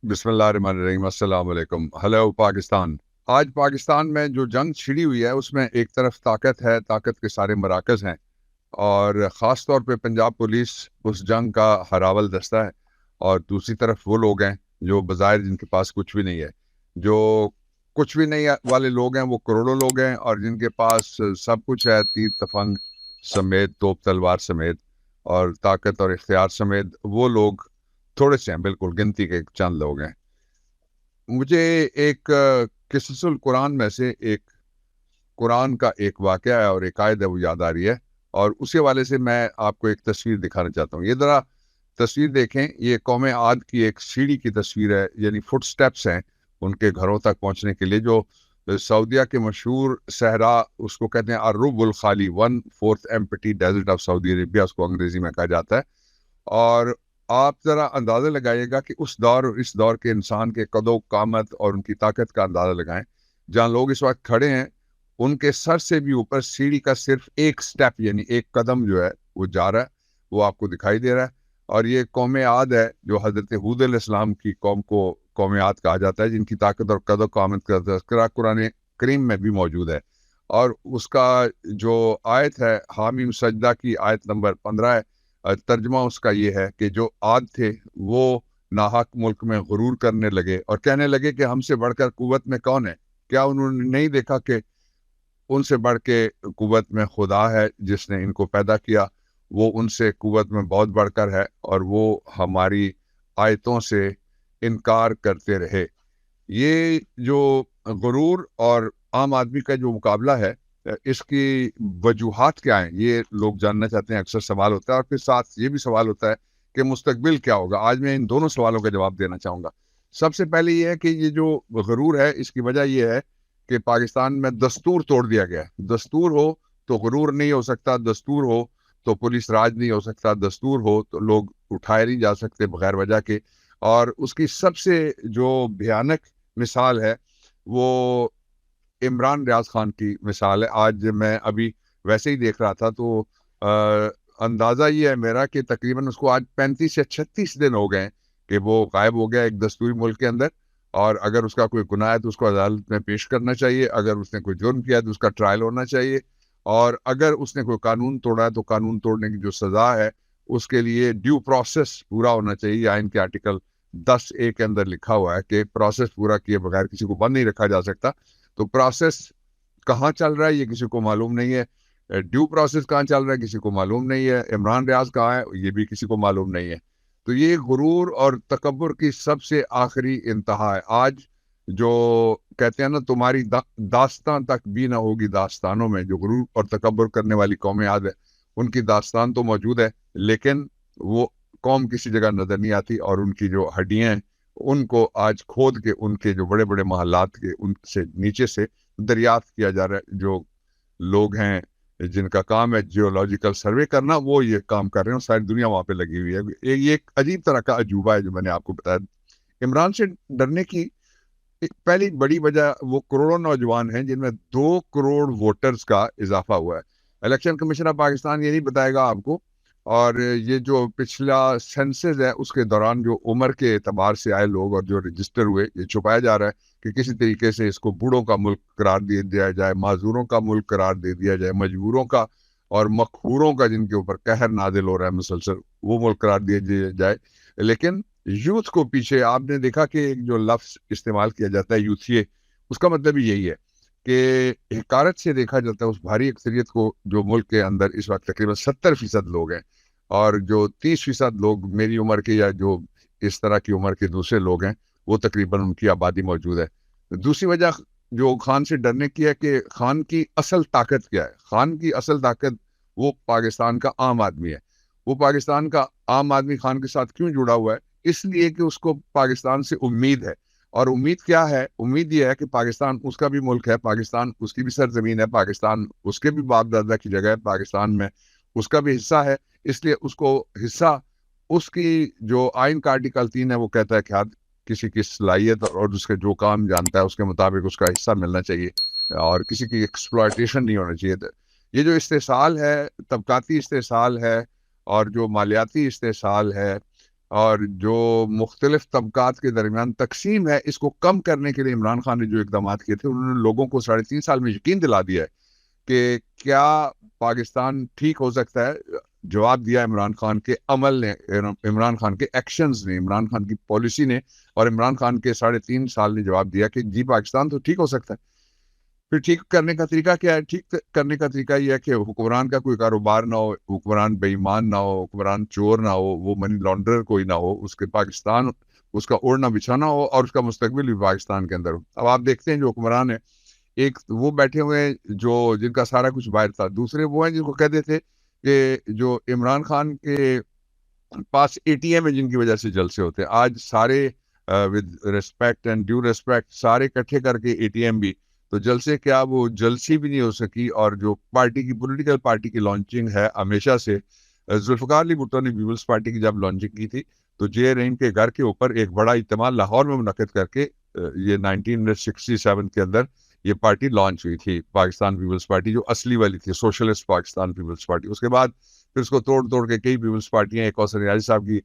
بسم اللہ الرحمن الرحیم۔ السلام علیکم۔ ہلو پاکستان۔ آج پاکستان میں جو جنگ چھڑی ہوئی ہے اس میں ایک طرف طاقت ہے، طاقت کے سارے مراکز ہیں، اور خاص طور پہ پنجاب پولیس اس جنگ کا ہراول دستہ ہے، اور دوسری طرف وہ لوگ ہیں جو بظاہر جن کے پاس کچھ بھی نہیں ہے، جو کچھ بھی نہیں والے لوگ ہیں وہ کروڑوں لوگ ہیں، اور جن کے پاس سب کچھ ہے، تیر تفنگ سمیت، توپ تلوار سمیت، اور طاقت اور اختیار سمیت، وہ لوگ تھوڑے سے ہیں، بالکل گنتی کے چند لوگ ہیں۔ مجھے ایک قصص القرآن میں سے ایک قرآن کا ایک واقعہ ہے اور ایک آیت ہے، وہ یاد آ رہی ہے، اور اسی حوالے سے میں آپ کو ایک تصویر دکھانا چاہتا ہوں۔ یہ ذرا تصویر دیکھیں، یہ قوم عاد کی ایک سیڑھی کی تصویر ہے، یعنی فٹ سٹیپس ہیں ان کے گھروں تک پہنچنے کے لیے، جو سعودیہ کے مشہور صحرا، اس کو کہتے ہیں الرب الخالی، 1/4 empty desert of Saudi Arabia, اس کو انگریزی میں کہا جاتا ہے۔ اور آپ ذرا اندازہ لگائیے گا کہ اس دور اور اس دور کے انسان کے قد و قامت اور ان کی طاقت کا اندازہ لگائیں۔ جہاں لوگ اس وقت کھڑے ہیں، ان کے سر سے بھی اوپر سیڑھی کا صرف ایک سٹیپ، یعنی ایک قدم جو ہے وہ جا رہا ہے، وہ آپ کو دکھائی دے رہا ہے۔ اور یہ قوم عاد ہے، جو حضرت ہود علیہ السلام کی قوم کو قوم عاد کہا جاتا ہے، جن کی طاقت اور قد و قامت کا تذکرہ قرآن کریم میں بھی موجود ہے۔ اور اس کا جو آیت ہے، حامیم سجدہ کی آیت نمبر 15 ہے۔ ترجمہ اس کا یہ ہے کہ جو عاد تھے وہ ناحق ملک میں غرور کرنے لگے اور کہنے لگے کہ ہم سے بڑھ کر قوت میں کون ہے؟ کیا انہوں نے نہیں دیکھا کہ ان سے بڑھ کے قوت میں خدا ہے جس نے ان کو پیدا کیا؟ وہ ان سے قوت میں بہت بڑھ کر ہے، اور وہ ہماری آیتوں سے انکار کرتے رہے۔ یہ جو غرور اور عام آدمی کا جو مقابلہ ہے، اس کی وجوہات کیا ہیں، یہ لوگ جاننا چاہتے ہیں، اکثر سوال ہوتا ہے، اور پھر ساتھ یہ بھی سوال ہوتا ہے کہ مستقبل کیا ہوگا۔ آج میں ان دونوں سوالوں کا جواب دینا چاہوں گا۔ سب سے پہلے یہ ہے کہ یہ جو غرور ہے، اس کی وجہ یہ ہے کہ پاکستان میں دستور توڑ دیا گیا ہے۔ دستور ہو تو غرور نہیں ہو سکتا، دستور ہو تو پولیس راج نہیں ہو سکتا، دستور ہو تو لوگ اٹھائے نہیں جا سکتے بغیر وجہ کے۔ اور اس کی سب سے جو بھیانک مثال ہے وہ عمران ریاض خان کی مثال ہے۔ آج میں ابھی ویسے ہی دیکھ رہا تھا تو اندازہ یہ ہے میرا کہ تقریباً اس کو آج 35 یا 36 دن ہو گئے کہ وہ غائب ہو گیا ایک دستوری ملک کے اندر۔ اور اگر اس کا کوئی گناہ ہے تو اس کو عدالت میں پیش کرنا چاہیے، اگر اس نے کوئی جرم کیا ہے تو اس کا ٹرائل ہونا چاہیے، اور اگر اس نے کوئی قانون توڑا ہے تو قانون توڑنے کی جو سزا ہے اس کے لیے ڈیو پروسیس پورا ہونا چاہیے۔ آئین کے آرٹیکل 10A کے اندر لکھا ہوا ہے کہ پروسیس پورا کیے بغیر کسی کو بند نہیں رکھا جا سکتا۔ تو پروسیس کہاں چل رہا ہے یہ کسی کو معلوم نہیں ہے، ڈیو پروسیس کہاں چل رہا ہے کسی کو معلوم نہیں ہے، عمران ریاض کہاں ہے یہ بھی کسی کو معلوم نہیں ہے۔ تو یہ غرور اور تکبر کی سب سے آخری انتہا ہے۔ آج جو کہتے ہیں نا، تمہاری داستان تک بھی نہ ہوگی داستانوں میں، جو غرور اور تکبر کرنے والی قوم عاد ہے، ان کی داستان تو موجود ہے، لیکن وہ قوم کسی جگہ نظر نہیں آتی، اور ان کی جو ہڈیاں ہیں ان کو آج کھود کے ان کے جو بڑے بڑے محلات کے ان سے نیچے سے دریافت کیا جا رہا ہے۔ جو لوگ ہیں جن کا کام ہے جیولوجیکل سروے کرنا، وہ یہ کام کر رہے ہیں، اور ساری دنیا وہاں پہ لگی ہوئی ہے۔ یہ ایک عجیب طرح کا عجوبہ ہے جو میں نے آپ کو بتایا۔ عمران سے ڈرنے کی ایک پہلی بڑی وجہ وہ کروڑوں نوجوان ہیں جن میں 2 کروڑ ووٹرز کا اضافہ ہوا ہے۔ الیکشن کمیشن آف پاکستان یہ نہیں بتائے گا آپ کو، اور یہ جو پچھلا سینسز ہے اس کے دوران جو عمر کے اعتبار سے آئے لوگ اور جو رجسٹر ہوئے، یہ چھپایا جا رہا ہے کہ کسی طریقے سے اس کو بوڑھوں کا ملک قرار دے دیا جائے، معذوروں کا ملک قرار دے دیا جائے، مجبوروں کا اور مقہوروں کا جن کے اوپر قہر نازل ہو رہا ہے مسلسل، وہ ملک قرار دیا جائے۔ لیکن یوتھ کو پیچھے آپ نے دیکھا کہ ایک جو لفظ استعمال کیا جاتا ہے یوتھیے، اس کا مطلب ہی یہی ہے کہ حقارت سے دیکھا جاتا ہے اس بھاری اکثریت کو جو ملک کے اندر اس وقت تقریباً 70% لوگ ہیں، اور جو 30% لوگ میری عمر کے یا جو اس طرح کی عمر کے دوسرے لوگ ہیں، وہ تقریباً ان کی آبادی موجود ہے۔ دوسری وجہ جو خان سے ڈرنے کی ہے کہ خان کی اصل طاقت کیا ہے۔ خان کی اصل طاقت وہ پاکستان کا عام آدمی ہے۔ وہ پاکستان کا عام آدمی خان کے ساتھ کیوں جڑا ہوا ہے؟ اس لیے کہ اس کو پاکستان سے امید ہے۔ اور امید کیا ہے؟ امید یہ ہے کہ پاکستان اس کا بھی ملک ہے، پاکستان اس کی بھی سرزمین ہے، پاکستان اس کے بھی باپ دادا کی جگہ ہے، پاکستان میں اس کا بھی حصہ ہے۔ اس لیے اس کو حصہ، اس کی جو آئین کا آرٹیکل 3 ہے وہ کہتا ہے کہ کسی کی صلاحیت اور اس کے جو کام جانتا ہے اس کے مطابق اس کا حصہ ملنا چاہیے، اور کسی کی ایکسپلائٹیشن نہیں ہونا چاہیے۔ یہ جو استحصال ہے، طبقاتی استحصال ہے، اور جو مالیاتی استحصال ہے، اور جو مختلف طبقات کے درمیان تقسیم ہے، اس کو کم کرنے کے لیے عمران خان نے جو اقدامات کیے تھے، انہوں نے لوگوں کو 3.5 سال میں یقین دلا دیا ہے کہ کیا پاکستان ٹھیک ہو سکتا ہے. جواب دیا عمران خان کے عمل نے، عمران خان کے ایکشنز نے، عمران خان کی پالیسی نے، اور عمران خان کے 3.5 سال نے جواب دیا کہ جی پاکستان تو ٹھیک ہو سکتا ہے. پھر ٹھیک کرنے کا طریقہ کیا ہے؟ ٹھیک کرنے کا طریقہ یہ ہے کہ حکمران کا کوئی کاروبار نہ ہو، حکمران بے ایمان نہ ہو، حکمران چور نہ ہو، وہ منی لانڈرر کوئی نہ ہو، اس کے پاکستان اس کا اوڑھنا بچھانا ہو، اور اس کا مستقبل بھی پاکستان کے اندر ہو. اب آپ دیکھتے ہیں جو حکمران ہے، ایک وہ بیٹھے ہوئے ہیں جو جن کا سارا کچھ باہر تھا، دوسرے وہ ہیں جن کو کہتے تھے کہ جو عمران خان کے پاس اے ٹی ایم ہے جن کی وجہ سے جلسے ہوتے ہیں. آج سارے with respect and due respect سارے اکٹھے کر کے اے ٹی ایم بھی، تو جلسے کیا وہ جلسی بھی نہیں ہو سکی. اور جو پارٹی کی پولیٹیکل پارٹی کی لانچنگ ہے ہمیشہ سے، ذوالفقار علی بھٹو نے پیپلز پارٹی کی جب لانچنگ کی تھی تو جے رحیم کے گھر کے اوپر ایک بڑا اجتماع لاہور میں منعقد کر کے یہ 1967 کے اندر یہ پارٹی لانچ ہوئی تھی، پاکستان پیپلز پارٹی جو اصلی والی تھی، سوشلسٹ پاکستان پیپلز پارٹی. اس کے بعد پھر اس کو توڑ کے کئی پیپلز پارٹیاں، ایک کوثر نیازی صاحب کی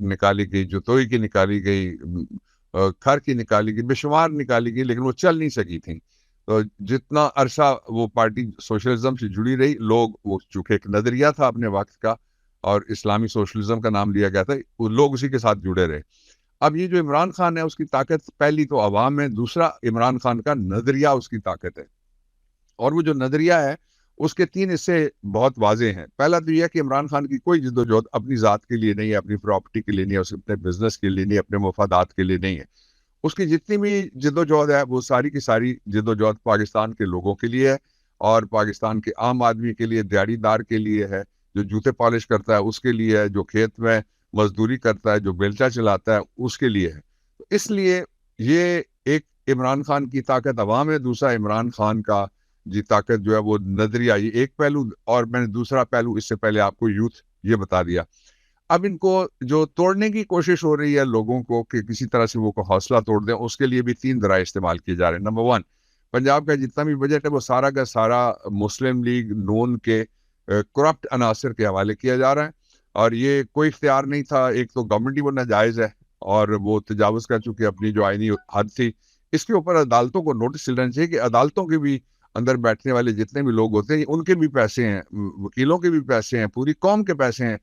نکالی گئی، جوتوئی کی نکالی گئی، کھر کی نکالی گئی، بے شمار نکالی گئی، لیکن وہ چل نہیں سکی تھیں. تو جتنا عرصہ وہ پارٹی سوشلزم سے جڑی رہی، لوگ وہ چونکہ ایک نظریہ تھا اپنے وقت کا اور اسلامی سوشلزم کا نام لیا گیا تھا، وہ لوگ اسی کے ساتھ جڑے رہے. اب یہ جو عمران خان ہے، اس کی طاقت پہلی تو عوام ہے، دوسرا عمران خان کا نظریہ اس کی طاقت ہے. اور وہ جو نظریہ ہے اس کے 3 حصے بہت واضح ہیں. پہلا تو یہ ہے کہ عمران خان کی کوئی جدوجہد اپنی ذات کے لیے نہیں ہے، اپنی پراپرٹی کے لیے نہیں ہے، اس اپنے بزنس کے لیے نہیں ہے، اپنے مفادات کے لیے نہیں ہے. اس کی جتنی بھی جدوجہد ہے وہ ساری کی ساری جدوجہد پاکستان کے لوگوں کے لیے ہے، اور پاکستان کے عام آدمی کے لیے، دیہڑی دار کے لیے ہے، جو جوتے پالش کرتا ہے اس کے لیے ہے، جو کھیت میں مزدوری کرتا ہے، جو بیلچا چلاتا ہے اس کے لیے ہے. تو اس لیے یہ ایک عمران خان کی طاقت عوام ہے، دوسرا عمران خان کا جی طاقت جو ہے وہ نظریہ، یہ ایک پہلو. اور میں نے دوسرا پہلو اس سے پہلے آپ کو یوتھ یہ بتا دیا. اب ان کو جو توڑنے کی کوشش ہو رہی ہے لوگوں کو کہ کسی طرح سے وہ کو حوصلہ توڑ دیں، اس کے لیے بھی 3 ذرائع استعمال کیے جا رہے ہیں. نمبر 1، پنجاب کا جتنا بھی بجٹ ہے وہ سارا کا سارا مسلم لیگ نون کے کرپٹ عناصر کے حوالے کیا جا رہا ہے. اور یہ کوئی اختیار نہیں تھا، ایک تو گورنمنٹ ہی وہ ناجائز ہے اور وہ تجاوز کر چکے اپنی جو آئینی حد تھی. اس کے اوپر عدالتوں کو نوٹس چل رہنا چاہیے کہ عدالتوں کے بھی اندر بیٹھنے والے جتنے بھی لوگ ہوتے ہیں ان کے بھی پیسے ہیں، وکیلوں کے بھی پیسے ہیں، پوری قوم کے پیسے ہیں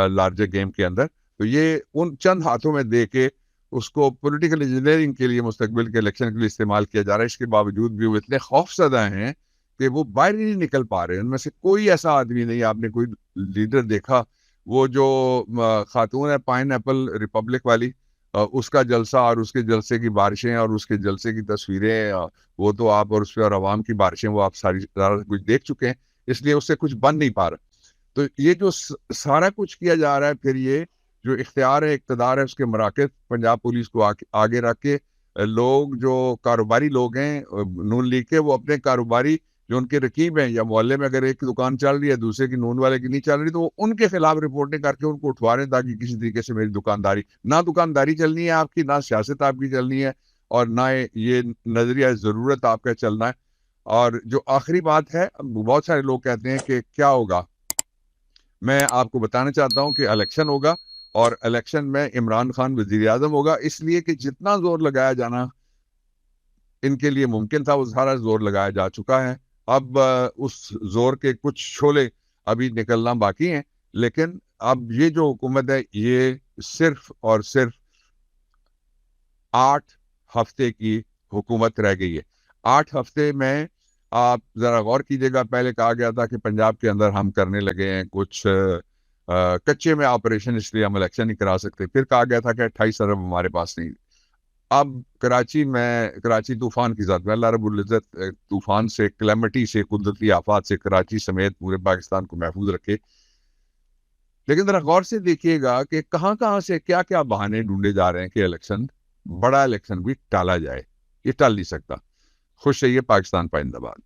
لارجر گیم کے اندر. تو یہ ان چند ہاتھوں میں دے کے اس کو پولیٹیکل انجینئرنگ کے لیے، مستقبل کے الیکشن کے لیے استعمال کیا جا رہا ہے. اس کے باوجود بھی وہ اتنے خوف زدہ ہیں کہ وہ باہر ہی نہیں نکل پا رہے. ان میں سے کوئی ایسا آدمی نہیں، آپ نے کوئی لیڈر دیکھا؟ وہ جو خاتون ہے پائن ایپل ریپبلک والی، اس کا جلسہ اور اس کے جلسے کی بارشیں اور اس کے جلسے کی تصویریں، وہ تو آپ، اور اس پہ اور عوام کی بارشیں وہ آپ سارا کچھ دیکھ چکے ہیں، اس لیے اس سے کچھ بن نہیں پا رہا. تو یہ جو سارا کچھ کیا جا رہا ہے، پھر یہ جو اختیار ہے، اقتدار ہے، اس کے مراکز پنجاب پولیس کو آگے رکھ کے لوگ جو کاروباری لوگ ہیں نون لیگ کے، وہ اپنے کاروباری جو ان کے رقیب ہیں، یا محلے میں اگر ایک دکان چل رہی ہے دوسرے کی نون والے کی نہیں چل رہی، تو وہ ان کے خلاف رپورٹیں کر کے ان کو اٹھوا رہے ہیں تاکہ کسی طریقے سے میری دکانداری چلنی ہے آپ کی، نہ سیاست آپ کی چلنی ہے، اور نہ یہ نظریہ ضرورت آپ کا چلنا ہے. اور جو آخری بات ہے، بہت سارے لوگ کہتے ہیں کہ کیا ہوگا. میں آپ کو بتانا چاہتا ہوں کہ الیکشن ہوگا، اور الیکشن میں عمران خان وزیر اعظم ہوگا، اس لیے کہ جتنا زور لگایا جانا ان کے لیے ممکن تھا وہ سارا زور لگایا جا چکا ہے. اب اس زور کے کچھ شعلے ابھی نکلنا باقی ہیں، لیکن اب یہ جو حکومت ہے یہ صرف اور صرف 8 ہفتے کی حکومت رہ گئی ہے. 8 ہفتے میں آپ ذرا غور کیجئے گا. پہلے کہا گیا تھا کہ پنجاب کے اندر ہم کرنے لگے ہیں کچھ کچے میں آپریشن، اس لیے ہم الیکشن نہیں کرا سکتے. پھر کہا گیا تھا کہ 28 ارب ہمارے پاس نہیں. اب کراچی طوفان کی ذات میں، اللہ رب العزت طوفان سے، کلیمٹی سے، قدرتی آفات سے کراچی سمیت پورے پاکستان کو محفوظ رکھے. لیکن ذرا غور سے دیکھیے گا کہ کہاں سے کیا کیا بہانے ڈھونڈے جا رہے ہیں کہ بڑا الیکشن بھی ٹالا جائے. یہ ٹال نہیں سکتا. خوش رہیے. پاکستان پائندہ باد.